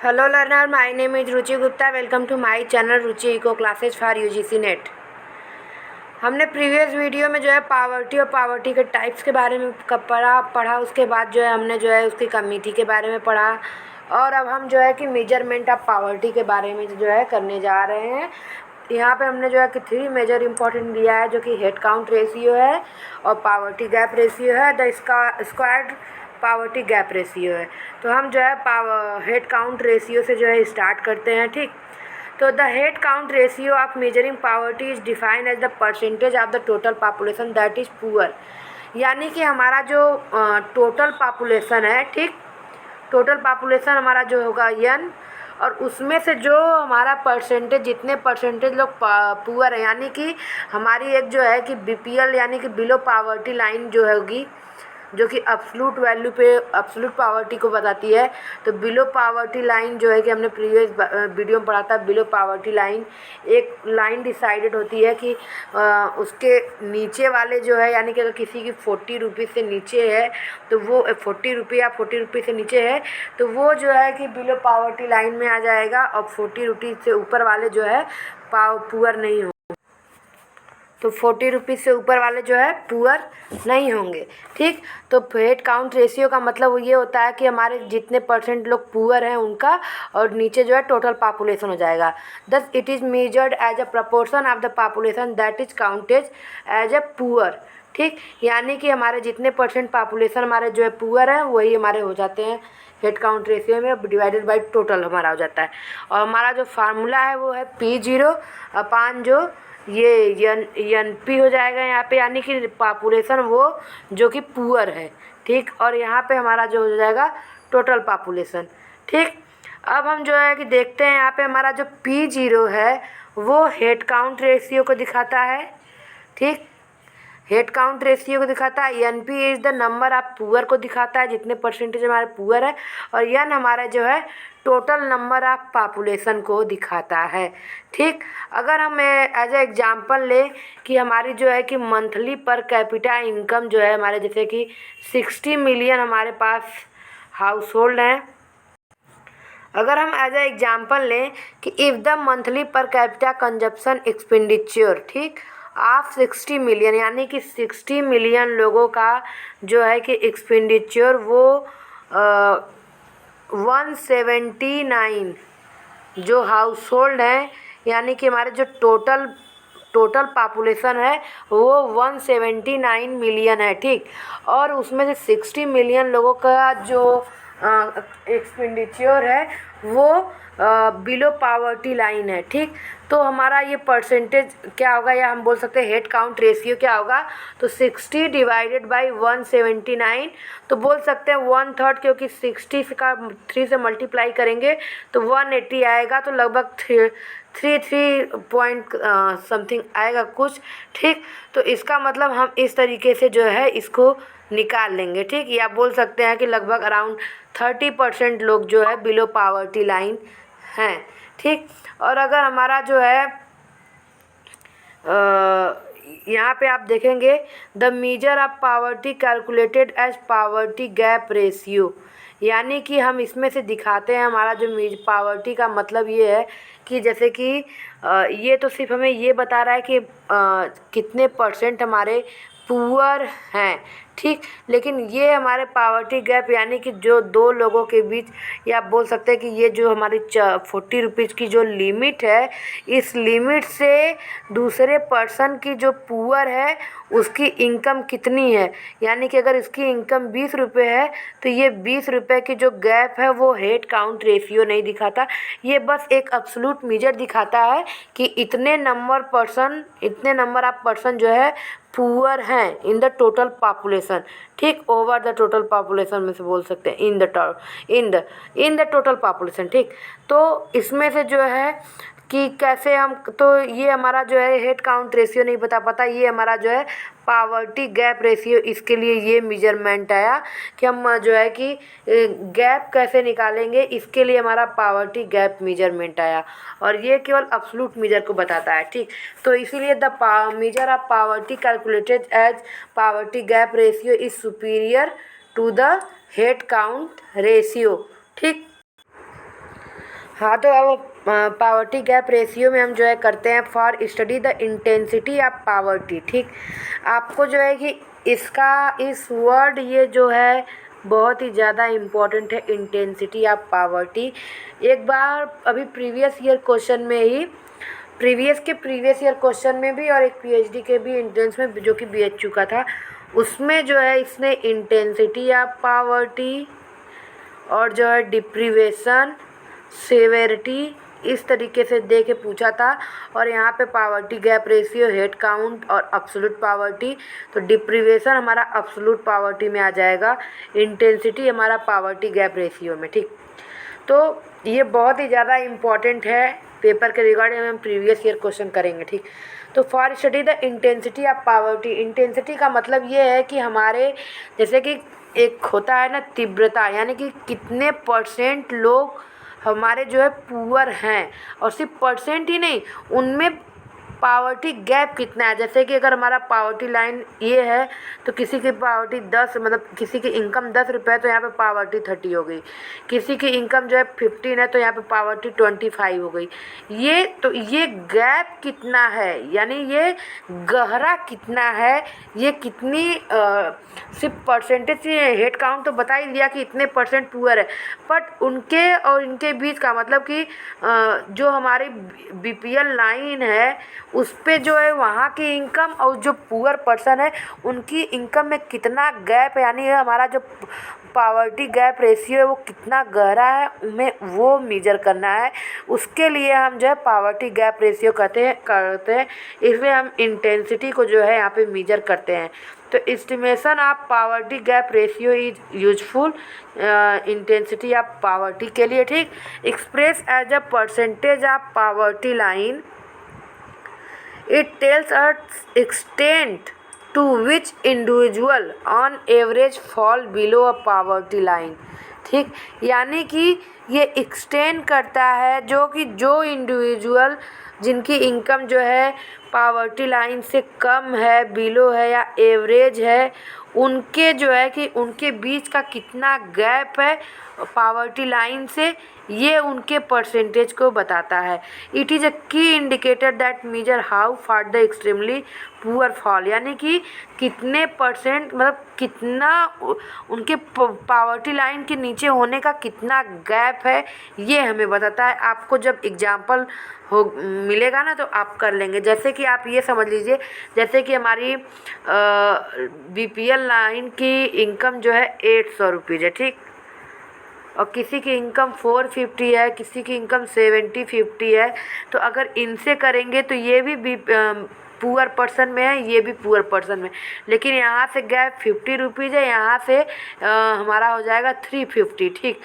Hello learner, my name is Ruchi Gupta. Welcome to my channel Ruchi eco classes for UGC NET. हमने previous video में जो है poverty और poverty के टाइप्स के बारे में पढ़ा. उसके बाद जो है हमने जो है उसकी कमिटी के बारे में पढ़ा और अब हम जो है कि मेजरमेंट ऑफ पावर्टी के बारे में जो है करने जा रहे हैं. यहाँ पे हमने जो है कि 3 मेजर इंपॉर्टेंट दिया है, जो कि हेड काउंट रेशियो है और पावर्टी गैप रेशियो है, the squared poverty gap ratio है. तो हम जो है हेड काउंट रेशियो से जो है स्टार्ट करते हैं. ठीक, तो the head count ratio of measuring poverty is defined as the percentage of the total population that is poor. यानी कि हमारा जो टोटल पॉपुलेशन है, ठीक, टोटल पॉपुलेशन हमारा जो होगा n, और उसमें से जो हमारा परसेंटेज, जितने परसेंटेज लोग पुअर है, यानी कि हमारी एक जो है कि बीपीएल यानी कि बिलो पावर्टी लाइन जो होगी, जो कि अब्सोल्यूट वैल्यू पे अब्सोल्यूट पावर्टी को बताती है. तो बिलो पावर्टी लाइन जो है कि हमने प्रीवियस वीडियो में पढ़ा था, बिलो पावर्टी लाइन एक लाइन डिसाइडेड होती है कि उसके नीचे वाले जो है, यानी कि अगर किसी की 40 रुपीज़ से नीचे है तो वो 40 रुपये या 40 रुपये से नीचे है तो वो जो है कि बिलो पावर्टी लाइन में आ जाएगा, और 40 रुपीज़ से ऊपर वाले जो है पुअर नहीं होंगे. तो 40 रुपीज़ से ऊपर वाले जो है पुअर नहीं होंगे. ठीक, तो हेड काउंट रेशियो का मतलब ये होता है कि हमारे जितने परसेंट लोग पुअर हैं उनका, और नीचे जो है टोटल पॉपुलेशन हो जाएगा. Thus it is measured as a proportion of the population that is counted as a poor. ठीक, यानी कि हमारे जितने परसेंट पॉपुलेशन हमारे जो है पुअर हैं वही हमारे हो जाते हैं हेड काउंट रेशियो में, डिवाइडेड बाई टोटल हमारा हो जाता है. और हमारा जो फार्मूला है वो है P0 अपान जो ये एन पी हो जाएगा यहाँ पे, यानी कि पॉपुलेशन वो जो कि पुअर है. ठीक, और यहाँ पे हमारा जो हो जाएगा टोटल पॉपुलेशन. ठीक, अब हम जो है कि देखते हैं यहाँ पे हमारा जो P0 है वो हेड काउंट रेशियो को दिखाता है. ठीक, हेड काउंट रेशियो को दिखाता है. N P is the number of poor को दिखाता है, जितने परसेंटेज हमारे पुअर है, और एन हमारा जो है टोटल नंबर ऑफ पॉपुलेशन को दिखाता है. ठीक, अगर हम एज ए एग्जांपल लें कि हमारी जो है कि मंथली पर कैपिटा इनकम जो है हमारे, जैसे कि 60 मिलियन हमारे पास हाउस होल्ड हैं. अगर हम एज ए एग्जांपल लें कि if the monthly per capita consumption expenditure, ठीक, आप 60 मिलियन, यानी कि 60 मिलियन लोगों का जो है कि एक्सपेंडिचर वो 179 जो हाउस होल्ड हैं, यानी कि हमारे जो टोटल पॉपुलेशन है वो 179 मिलियन है. ठीक, और उसमें से 60 मिलियन लोगों का जो एक्सपेंडिचर है वो बिलो पावर्टी लाइन है. ठीक, तो हमारा ये परसेंटेज क्या होगा, या हम बोल सकते हैं हेड काउंट रेशियो क्या होगा, तो 60 डिवाइडेड बाई 179, तो बोल सकते हैं 1/3, क्योंकि 60 का 3 से मल्टीप्लाई करेंगे तो 180 आएगा, तो लगभग 3 पॉइंट समथिंग आएगा कुछ. ठीक, तो इसका मतलब हम इस तरीके से जो है इसको निकाल लेंगे. ठीक, या बोल सकते हैं कि लगभग अराउंड 30% लोग जो है बिलो पावर्टी लाइन हैं. ठीक, और अगर हमारा जो है यहाँ पे आप देखेंगे the measure of poverty calculated as poverty gap ratio, यानी कि हम इसमें से दिखाते हैं हमारा जो पावर्टी का मतलब ये है कि जैसे कि ये तो सिर्फ हमें ये बता रहा है कि कितने परसेंट हमारे पुअर हैं. ठीक, लेकिन ये हमारे पावर्टी गैप, यानी कि जो दो लोगों के बीच, या आप बोल सकते हैं कि ये जो हमारी 40 रुपीज़ की जो लिमिट है, इस लिमिट से दूसरे पर्सन की जो पुअर है उसकी इनकम कितनी है. यानी कि अगर इसकी इनकम 20 रुपये है तो ये 20 रुपये की जो गैप है वो हेड काउंट रेशियो नहीं दिखाता. ये बस एक अब्सोल्यूट मेजर दिखाता है कि इतने नंबर ऑफ पर्सन जो है पुअर हैं इन द टोटल पॉपुलेशन. ठीक, ओवर द टोटल पॉपुलेशन में से बोल सकते हैं इन द टोटल पॉपुलेशन. ठीक, तो इसमें से जो है कि कैसे हम, तो ये हमारा जो है हेड काउंट रेशियो नहीं बता पाता, ये हमारा जो है पावर्टी गैप रेशियो, इसके लिए ये मेजरमेंट आया कि हम जो है कि गैप कैसे निकालेंगे, इसके लिए हमारा पावर्टी गैप मेजरमेंट आया, और ये केवल अब्सोल्यूट मेजर को बताता है. ठीक, तो इसीलिए the measure of poverty calculated as poverty gap ratio is superior to the head count ratio. ठीक, हाँ, तो अब पावर्टी गैप रेशियो में हम जो है करते हैं for study the intensity of poverty. ठीक, आपको जो है कि इसका इस वर्ड ये जो है बहुत ही ज़्यादा इम्पोर्टेंट है, इंटेंसिटी ऑफ पावर्टी। एक बार अभी प्रीवियस ईयर क्वेश्चन में ही प्रीवियस ईयर क्वेश्चन में भी और एक पीएचडी के भी एंट्रेंस में जो कि बीएच चुका था, उसमें जो है इसने इंटेंसिटी ऑफ पावर्टी और जो है डिप्रीवेशन सेवेरिटी इस तरीके से दे के पूछा था। और यहाँ पे poverty gap ratio, head count और अब्सोल्यूट पावर्टी। तो डिप्रीवेशन हमारा अब्सोल्यूट पावर्टी में आ जाएगा, इंटेंसिटी हमारा पावर्टी गैप रेशियो में। ठीक, तो ये बहुत ही ज़्यादा इम्पॉर्टेंट है पेपर के रिगार्डिंग, हम प्रीवियस ईयर क्वेश्चन करेंगे। ठीक, तो for study the intensity of poverty, intensity का मतलब ये है कि हमारे जैसे कि एक होता है ना तीव्रता, यानी कि कितने परसेंट लोग हमारे जो है पुअर हैं, और सिर्फ परसेंट ही नहीं, उनमें पावर्टी गैप कितना है। जैसे कि अगर हमारा पावर्टी लाइन ये है तो किसी की पावर्टी 10, मतलब किसी की इनकम 10 रुपये, तो यहाँ पे पावर्टी 30 हो गई। किसी की इनकम जो है 15 है तो यहाँ पे पावर्टी 25 हो गई। ये तो ये गैप कितना है, यानी ये गहरा कितना है, ये कितनी सिर्फ परसेंटेज से हेड काउंट तो बता ही दिया कि इतने परसेंट पुअर है, बट उनके और इनके बीच का मतलब कि जो हमारी बीपीएल लाइन है उस पे जो है वहाँ की इनकम और जो पुअर पर्सन है उनकी इनकम में कितना गैप है, यानी हमारा जो पावर्टी गैप रेशियो है वो कितना गहरा है, हमें वो मेजर करना है। उसके लिए हम जो है पावर्टी गैप रेशियो करते हैं, इसलिए हम इंटेंसिटी को जो है यहाँ पे मेजर करते हैं। तो estimation of poverty gap ratio is useful intensity of poverty के लिए। ठीक, express as a percentage of poverty line, it tells us extent to which individual on average fall below a poverty line। ठीक, यानी कि ये extend करता है जो इंडिविजुअल जिनकी इनकम जो है पावर्टी लाइन से कम है, बिलो है या एवरेज है, उनके जो है कि उनके बीच का कितना गैप है पावर्टी लाइन से, ये उनके परसेंटेज को बताता है। इट इज़ अ की indicator that major how far the extremely poor fall, यानी कि कितने परसेंट, मतलब कितना उनके पावर्टी लाइन के नीचे होने का कितना गैप है, ये हमें बताता है। आपको जब एग्जाम्पल हो मिलेगा ना तो आप कर लेंगे। जैसे कि आप ये समझ लीजिए, जैसे कि हमारी बीपीएल लाइन की इनकम जो है 800 रुपीज़ है। ठीक, और किसी की इनकम 450 है, किसी की इनकम 70-50 है, तो अगर इनसे करेंगे तो ये भी पुअर पर्सन में है, ये भी पुअर पर्सन में, लेकिन यहाँ से गैप 50 रुपीज़ है, यहाँ से हमारा हो जाएगा 350। ठीक,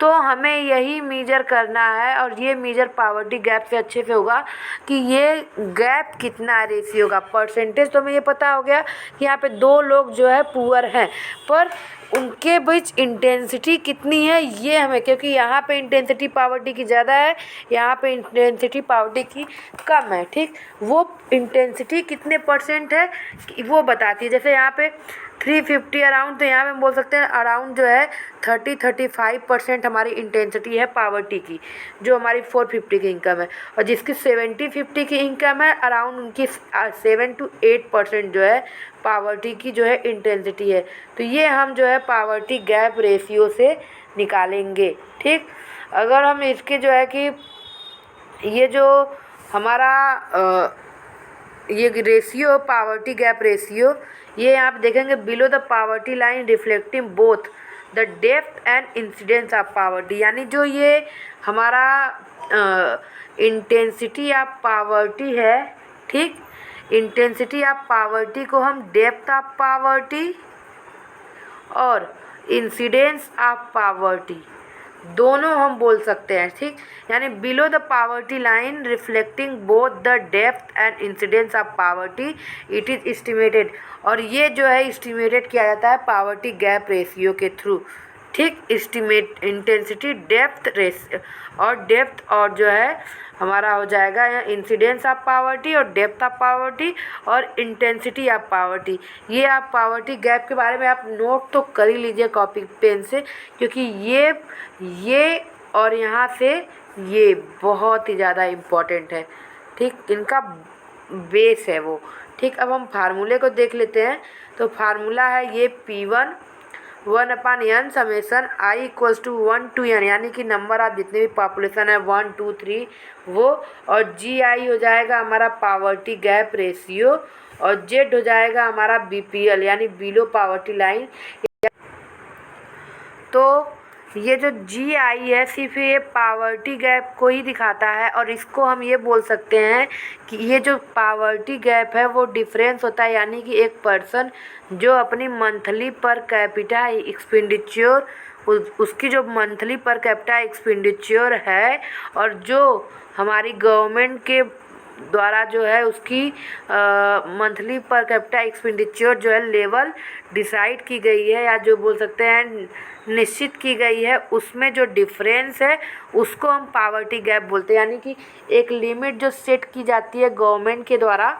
तो हमें यही मेजर करना है, और ये मेजर पावर्टी गैप से अच्छे से होगा कि ये गैप कितना रेशियो का। परसेंटेज तो हमें ये पता हो गया कि यहाँ पे 2 लोग जो है पुअर हैं, पर उनके बीच इंटेंसिटी कितनी है ये हमें, क्योंकि यहाँ पे इंटेंसिटी पावर्टी की ज़्यादा है, यहाँ पे इंटेंसिटी पावर्टी की कम है। ठीक, वो इंटेंसिटी कितने परसेंट है वो बताती है। जैसे यहाँ पे 350 अराउंड, तो यहाँ पे हम बोल सकते हैं अराउंड जो है 30-35% हमारी इंटेंसिटी है पावर्टी की, जो हमारी 450 की इनकम है। और जिसकी 70-50 की इनकम है, अराउंड उनकी 7-8% जो है पावर्टी की जो है इंटेंसिटी है। तो ये हम जो है पावर्टी गैप रेशियो से निकालेंगे। ठीक, अगर हम इसके जो है कि ये जो हमारा ये रेशियो पावर्टी गैप रेशियो, ये आप देखेंगे below the poverty line reflecting both the depth and incidence of poverty, यानी जो ये हमारा इंटेंसिटी ऑफ पावर्टी है। ठीक, इंटेंसिटी ऑफ पावर्टी को हम डेप्थ ऑफ पावर्टी और इंसिडेंस ऑफ पावर्टी दोनों हम बोल सकते हैं। ठीक, यानी below the poverty line reflecting both the depth and incidence of poverty it is estimated, और ये जो है एस्टिमेटेड किया जाता है पावर्टी गैप रेशियो के थ्रू। ठीक, एस्टिमेट इंटेंसिटी डेप्थ रेशियो और डेप्थ, और जो है हमारा हो जाएगा इंसिडेंस ऑफ पावर्टी और डेप्थ ऑफ पावर्टी और इंटेंसिटी ऑफ पावर्टी। ये आप पावर्टी गैप के बारे में आप नोट तो कर ही लीजिए कॉपी पेन से, क्योंकि ये और यहाँ से ये बहुत ही ज़्यादा इम्पॉर्टेंट है, ठीक, इनका बेस है वो। ठीक, अब हम फार्मूले को देख लेते हैं। तो फार्मूला है ये P1 1/n summation i equals to 1 to n, यानी कि नंबर आप जितने भी पॉपुलेशन है 1 2 3 वो, और GI हो जाएगा हमारा पावर्टी गैप रेशियो, और Z हो जाएगा हमारा BPL यानी बिलो पावर्टी लाइन। तो ये जो GI है सिर्फ ये पावर्टी गैप को ही दिखाता है, और इसको हम ये बोल सकते हैं कि ये जो पावर्टी गैप है वो डिफरेंस होता है, यानी कि एक पर्सन जो अपनी मंथली पर कैपिटा एक्सपेंडिचर उसकी जो मंथली पर कैपिटा एक्सपेंडिचर है, और जो हमारी गवर्नमेंट के द्वारा जो है उसकी मंथली पर कैपिटा एक्सपेंडिचर जो है लेवल डिसाइड की गई है, या जो बोल सकते हैं निश्चित की गई है, उसमें जो डिफरेंस है उसको हम पावर्टी गैप बोलते हैं। यानी कि एक लिमिट जो सेट की जाती है गवर्नमेंट के द्वारा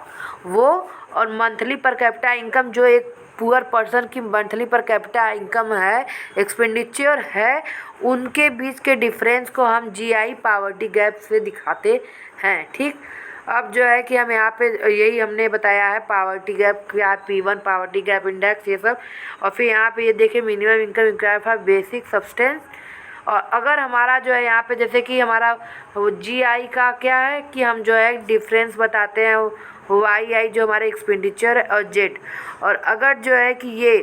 वो, और मंथली पर कैपिटा इनकम जो एक पुअर पर्सन की मंथली पर कैपिटा इनकम है, एक्सपेंडिचर है, उनके बीच के डिफरेंस को हम GI पावर्टी गैप से दिखाते हैं। ठीक, अब जो है कि हम यहाँ पे यही हमने बताया है पावर्टी गैप क्या, P1 पावर्टी गैप इंडेक्स, ये सब। और फिर यहाँ पे ये देखिए minimum income required for basic substance. और अगर हमारा जो है यहाँ पे जैसे कि हमारा GI का क्या है कि हम जो है डिफरेंस बताते हैं YI जो हमारे एक्सपेंडिचर है, और Z। और अगर जो है कि ये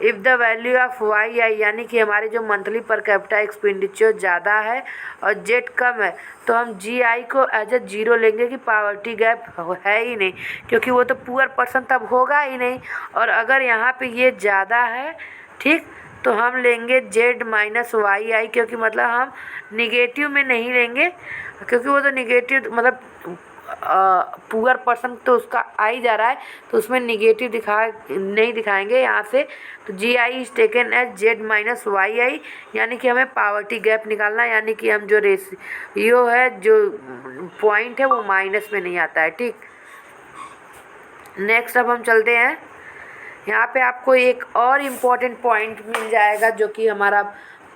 if the value of YI यानी कि हमारे जो मंथली पर कैपिटा एक्सपेंडिचर ज़्यादा है और Z कम है, तो हम GI को एज ए 0 लेंगे कि पावर्टी गैप है ही नहीं, क्योंकि वो तो पुअर पर्सन तब होगा ही नहीं। और अगर यहाँ पे ये ज़्यादा है, ठीक, तो हम लेंगे Z माइनस YI, क्योंकि मतलब हम निगेटिव में नहीं लेंगे, क्योंकि वो तो निगेटिव मतलब पुअर पर्सन तो उसका आ ही जा रहा है, तो उसमें निगेटिव नहीं दिखाएंगे यहाँ से। तो GI is taken as Z minus YI, यानी कि हमें पावर्टी गैप निकालना, यानी कि हम जो रेशियो है जो पॉइंट है वो माइनस में नहीं आता है। ठीक, नेक्स्ट अब हम चलते हैं। यहाँ पे आपको एक और इम्पॉर्टेंट पॉइंट मिल जाएगा जो कि हमारा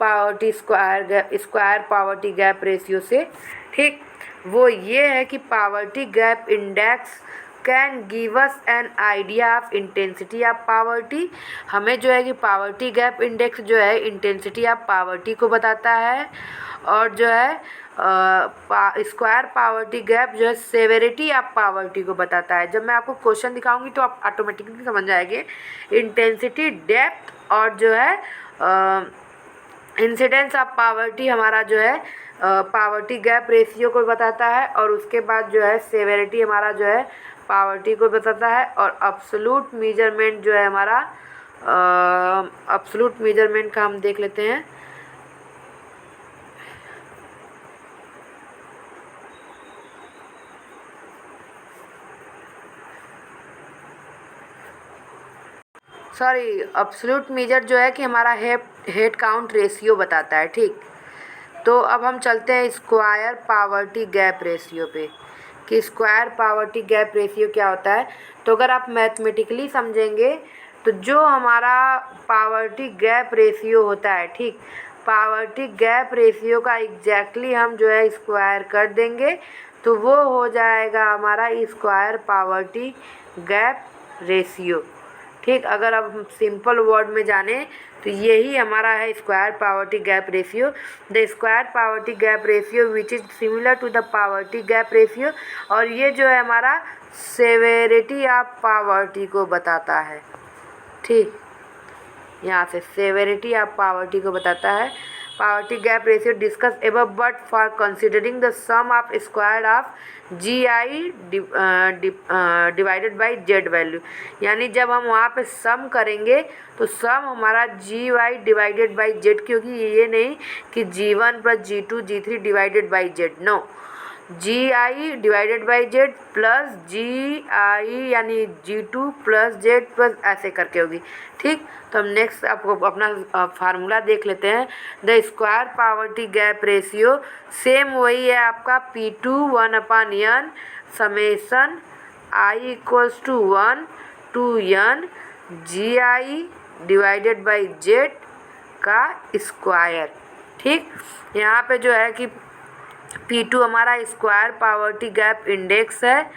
poverty square poverty gap ratio से, ठीक, वो ये है कि poverty gap index can give us an idea of intensity of poverty. हमें जो है कि पावर्टी गैप इंडेक्स जो है इंटेंसिटी ऑफ पावर्टी को बताता है, और जो है स्क्वायर पावर्टी गैप जो है सेवेरिटी ऑफ पावर्टी को बताता है। जब मैं आपको क्वेश्चन दिखाऊंगी तो आप ऑटोमेटिकली समझ जाएंगे। इंटेंसिटी, डेप्थ और जो है इंसिडेंस ऑफ पावर्टी हमारा जो है पावर्टी गैप रेशियो को बताता है, और उसके बाद जो है सेवेरिटी हमारा जो है पावर्टी को बताता है, और अब्सोल्यूट मेजरमेंट जो है हमारा अब्सोल्यूट मेजरमेंट का हम देख लेते हैं। सॉरी, अब्सोल्यूट मेजर जो है कि हमारा हेड काउंट रेशियो बताता है। ठीक, तो अब हम चलते हैं स्क्वायर पावर्टी गैप रेशियो पे कि स्क्वायर पावर्टी गैप रेशियो क्या होता है। तो अगर आप मैथमेटिकली समझेंगे तो जो हमारा पावर्टी गैप रेशियो होता है, ठीक, पावर्टी गैप रेशियो का एग्जैक्टली हम जो है स्क्वायर कर देंगे तो वो हो जाएगा हमारा स्क्वायर पावर्टी गैप रेशियो। ठीक, अगर अब हम सिंपल वर्ड में जाने तो यही हमारा है square poverty gap ratio. The square poverty gap ratio which is similar to the poverty gap ratio, और ये जो है हमारा सेवेरिटी ऑफ पावर्टी को बताता है। ठीक, यहाँ से सेवेरिटी ऑफ पावर्टी को बताता है। Poverty gap ratio discuss above but for considering the sum of square of GI divided by Z value, यानी जब हम वहाँ पे सम करेंगे तो सम हमारा GY डिवाइडेड बाई Z, क्योंकि ये नहीं कि G1 plus G2 G3 divided by Z, no, GI divided by Z plus GI यानी G2 प्लस Z प्लस ऐसे करके होगी। ठीक, तो हम नेक्स्ट आपको अपना फार्मूला देख लेते हैं। The square poverty gap ratio same वही है आपका P2 1/n summation I equals to 1 to n GI divided by Z का स्क्वायर। ठीक, यहाँ पे जो है कि P2 हमारा स्क्वायर पावर्टी गैप इंडेक्स है,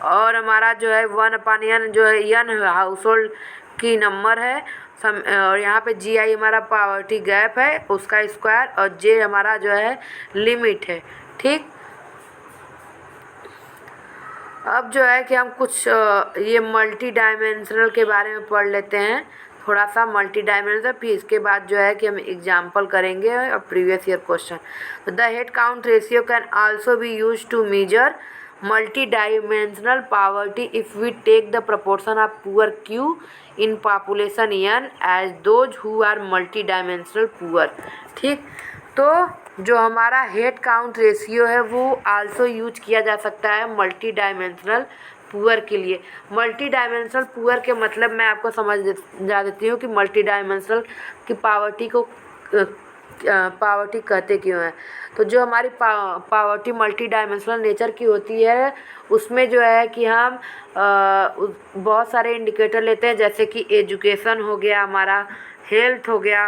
और हमारा जो है 1/n जो है n हाउस होल्ड की नंबर है, और यहाँ पे GI हमारा पावर्टी गैप है उसका स्क्वायर, और J हमारा जो है लिमिट है। ठीक, अब जो है कि हम कुछ ये मल्टी डायमेंशनल के बारे में पढ़ लेते हैं, थोड़ा सा मल्टी डायमेंशनल, फिर इसके बाद जो है कि हम एग्जाम्पल करेंगे और previous year question. The head count ratio can also be use to measure multi dimensional poverty if we take the proportion of poor Q in population n as those who are multi dimensional poor. ठीक, तो जो हमारा head count ratio है वो also use किया जा सकता है मल्टी डायमेंशनल पुअर के लिए। मल्टी डायमेंशनल पुअर के मतलब मैं आपको समझा देती हूँ कि मल्टी डायमेंशनल की पावर्टी को पावर्टी कहते क्यों हैं। तो जो हमारी पावर्टी मल्टी डायमेंशनल नेचर की होती है उसमें जो है कि हम बहुत सारे इंडिकेटर लेते हैं, जैसे कि एजुकेशन हो गया, हमारा हेल्थ हो गया,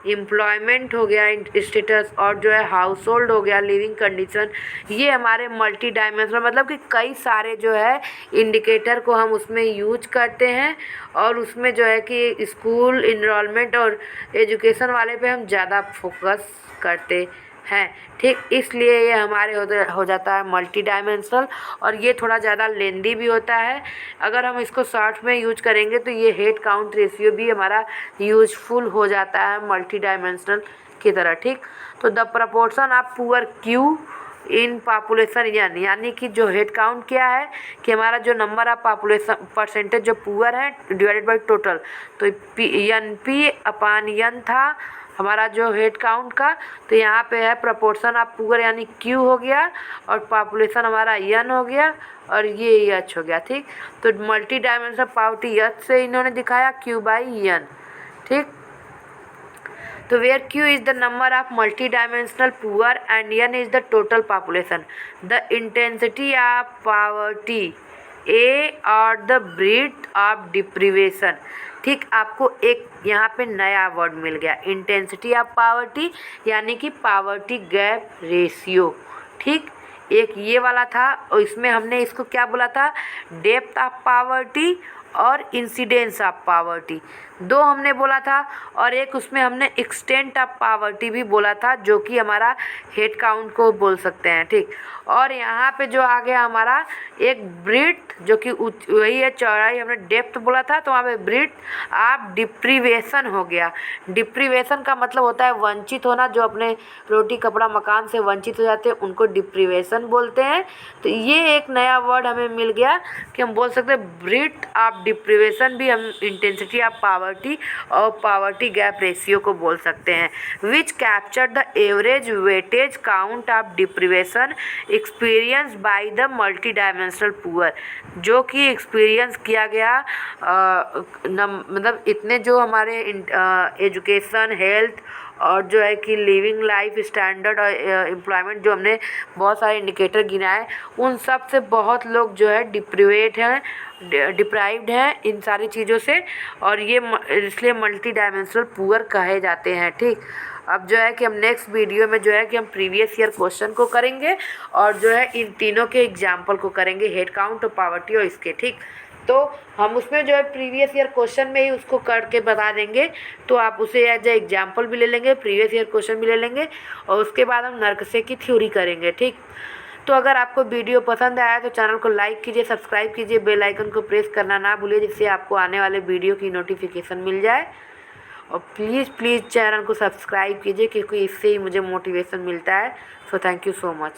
एम्प्लॉयमेंट हो गया स्टेटस, और जो है हाउस होल्ड हो गया, लिविंग कंडीशन। ये हमारे मल्टी डायमेंशनल मतलब कि कई सारे जो है इंडिकेटर को हम उसमें यूज करते हैं, और उसमें जो है कि स्कूल इनरोलमेंट और एजुकेशन वाले पे हम ज़्यादा फोकस करते हैं। ठीक, इसलिए ये हमारे हो जाता है मल्टी डायमेंशनल, और ये थोड़ा ज़्यादा लेंदी भी होता है। अगर हम इसको शॉर्ट में यूज करेंगे तो ये हेड काउंट रेशियो भी हमारा यूजफुल हो जाता है मल्टी डायमेंशनल की तरह। ठीक, तो the proportion of poor Q in population n, यानी कि जो हेड काउंट क्या है कि हमारा जो नंबर ऑफ पॉपुलेशन परसेंटेज जो पुअर है डिवाइडेड बाई टोटल, तो NP/n था हमारा जो हेड काउंट का, तो यहाँ पे है प्रपोर्शन ऑफ पुअर यानी Q हो गया, और पॉपुलेशन हमारा n हो गया, और ये H हो गया। ठीक, तो मल्टी डायमेंशनल पावर्टी H से इन्होंने दिखाया Q/n। ठीक, तो where Q is the number of multi dimensional poor and n is the total population, the intensity of poverty A और द ब्रीथ ऑफ डिप्रीवेशन। ठीक, आपको एक यहाँ पे नया वर्ड मिल गया, इंटेंसिटी ऑफ पावर्टी यानी कि पावर्टी गैप रेशियो। ठीक, एक ये वाला था, और इसमें हमने इसको क्या बोला था, डेप्थ ऑफ पावर्टी और इंसिडेंस ऑफ पावर्टी, दो हमने बोला था, और एक उसमें हमने एक्सटेंट ऑफ पावर्टी भी बोला था, जो कि हमारा हेड काउंट को बोल सकते हैं। ठीक, और यहाँ पे जो आ गया हमारा एक ब्रीथ, जो कि वही है चौड़ाई, हमने डेप्थ बोला था, तो वहाँ पे ब्रीथ ऑफ डिप्रीवेशन हो गया। डिप्रीवेशन का मतलब होता है वंचित होना, जो अपने रोटी कपड़ा मकान से वंचित हो जाते हैं उनको डिप्रीवेशन बोलते हैं। तो ये एक नया वर्ड हमें मिल गया कि हम बोल सकते हैं ब्रीथ ऑफ डिप्रीवेशन भी हम इंटेंसिटी ऑफ पावर्टी और पावर्टी गैप रेशियो को बोल सकते हैं, which capture the average weightage count of deprivation experience by the multi dimensional poor, जो कि एक्सपीरियंस किया गया मतलब इतने जो हमारे एजुकेशन, हेल्थ और जो है कि लिविंग लाइफ स्टैंडर्ड और एम्प्लॉयमेंट, जो हमने बहुत सारे इंडिकेटर गिनाए, उन सब से बहुत लोग जो है डिप्राइव्ड हैं इन सारी चीज़ों से, और ये इसलिए मल्टी डायमेंशनल पुअर कहे जाते हैं। ठीक, अब जो है कि हम नेक्स्ट वीडियो में जो है कि हम प्रीवियस ईयर क्वेश्चन को करेंगे, और जो है इन तीनों के एग्जाम्पल को करेंगे, हेड काउंट और पावर्टी और इसके। ठीक, तो हम उसमें जो है प्रीवियस ईयर क्वेश्चन में ही उसको करके बता देंगे, तो आप उसे एज ए एग्जाम्पल भी ले लेंगे, प्रीवियस ईयर क्वेश्चन भी ले लेंगे, और उसके बाद हम नरकसे की थ्योरी करेंगे। ठीक, तो अगर आपको वीडियो पसंद आया तो चैनल को लाइक कीजिए, सब्सक्राइब कीजिए, बेल आइकन को प्रेस करना ना भूलिए, जिससे आपको आने वाले वीडियो की नोटिफिकेशन मिल जाए। और प्लीज़ चैनल को सब्सक्राइब कीजिए, क्योंकि इससे ही मुझे मोटिवेशन मिलता है। So thank you so much.